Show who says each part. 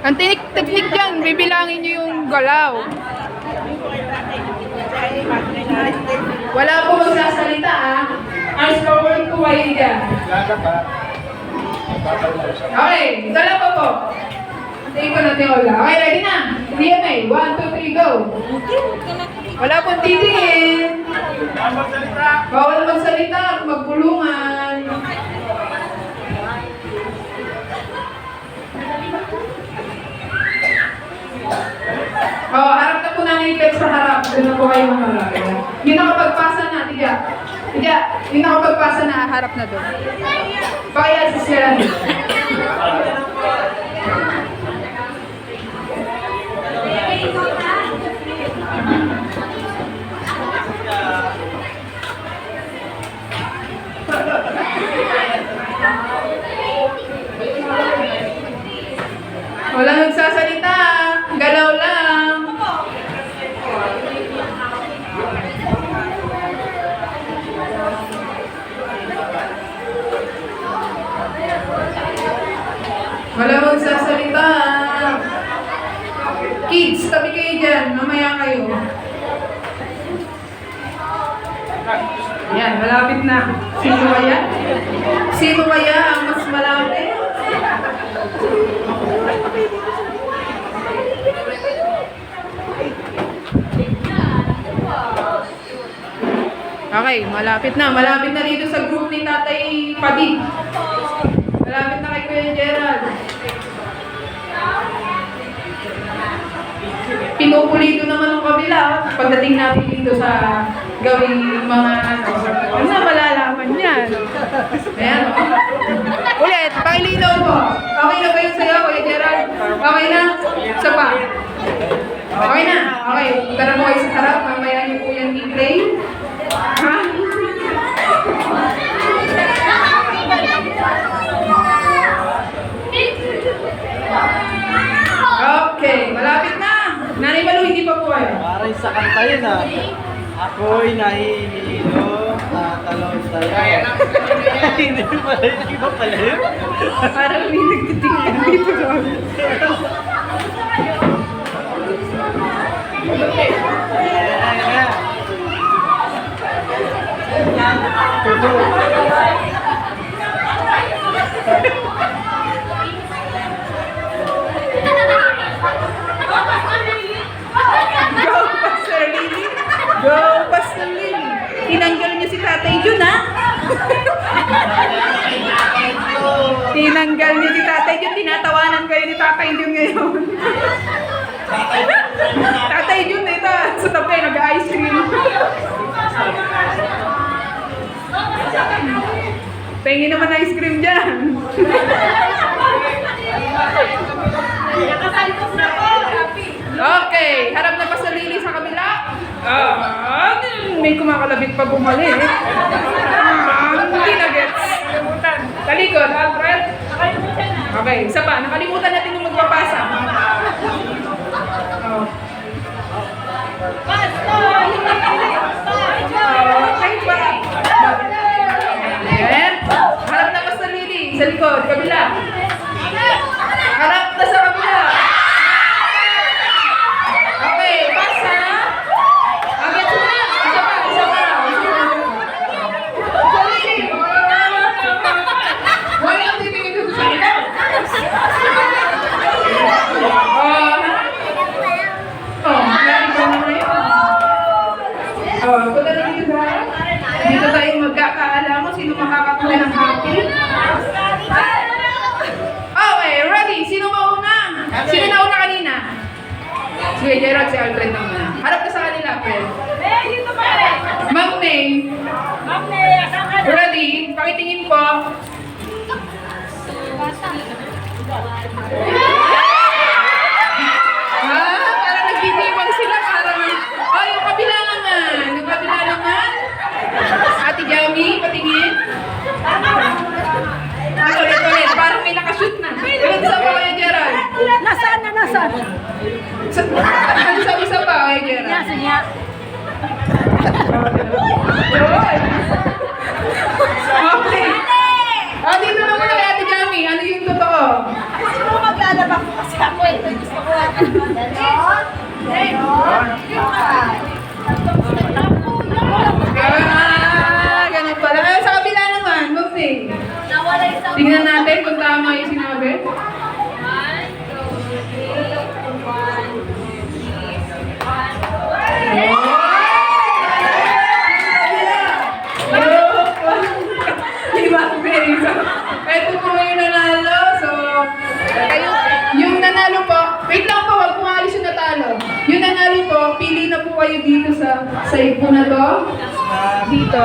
Speaker 1: Ang technique dyan, bibilangin nyo yung galaw. Wala po magsasalita ah. Eyes forward to wide dyan. Okay, dalawa po. Antayin ko natin wala. Okay, ready na? DMA, 1, 2, 3, go. Wala pong titingin. Bawal magsalita, magpulungan. Harap na po namin yung sa harap. Doon na po kayo maharap. Yung nakapagpasa na, tiga. Tiga, yung nakapagpasa na, harap na doon. Pakaya sa sila. Walang nagsasalita. Galaw lang. Walang magsasalita. Kids, tabi kayo dyan. Mamaya kayo. Yan, malapit na. Sino kaya? Sino kaya ang mas malapit? Okay, malapit na. Malapit na dito sa group ni Tatay Padi. Malapit na kay Kuya Gerald. Pinupulito naman ang kabila. Pagdating natin dito sa gawing mga ano na malalaman yan. Ayan. Ulit, pakilinaw po. Okay na ba yung sayo, Kuya Gerald? Okay na? Isa pa. Okay na? Okay. Tara mo kayo sa harap. Mamaya niyo po yan i-play. Ha? Okay, malapit na. Nanay Malu, hindi pa po kayo.
Speaker 2: Parang sa kanta yun ah. Ako'y nahihilo, tatalon sa'yo. Hindi pala, hindi ba pala yun?
Speaker 1: Parang may nagtitingin dito sa amin. Go, Pastor Lily! Go, Pastor Lily! Tinanggal niyo si Tatay Jun, ha? Tinanggal niyo si Tatay Jun. Tinatawanan kayo ni Tatay Jun ngayon. Tatay Jun, ito. Sa tabi, nag-ice cream. Pengi naman ice cream dyan. Okay, harap na pa sa Lily sa kabila. May kumakalabit pa bumalik. Hindi na gets. Talikod, Alfred. Okay, isa pa. Nakalimutan natin yung magpapasa. Okay pa. Ayan. Harap na pa sa Lily. Sa likod, kabila. Harap na sa kabila. Okay, pasa. Agad na. Isa pa, isa pa. Wala ang titingin dito sa ito. Lagi ko na ngayon. Punta na dito ba? Dito tayo magkakaala mo sino makakakuha ng happy. Okay, ready? Sino mauna? Sino nauna kanina? Sige, Gerald, si Alfred na muna. Harap ka sa kanila, Fred. Ma'am May. Ready? Pakitingin po. Parang nagtitibang sila. Parang, yung kabila naman. Yung kabila naman. Ate Jamie, patingin. Ulit. Parang may nakashoot na. Ulit sa pa, Kuya Gerald.
Speaker 3: Nasaan na, nasaan?
Speaker 1: Ano sa isa pa, Kuya Gerald?
Speaker 3: Nasaan niya?
Speaker 1: Okay. Dito naman kay Ate Jamie. Ano yung totoo?
Speaker 3: Kasi mo maglalaba ko kasi ako eh.
Speaker 1: Side mo na to.
Speaker 2: Ah,
Speaker 1: Dito.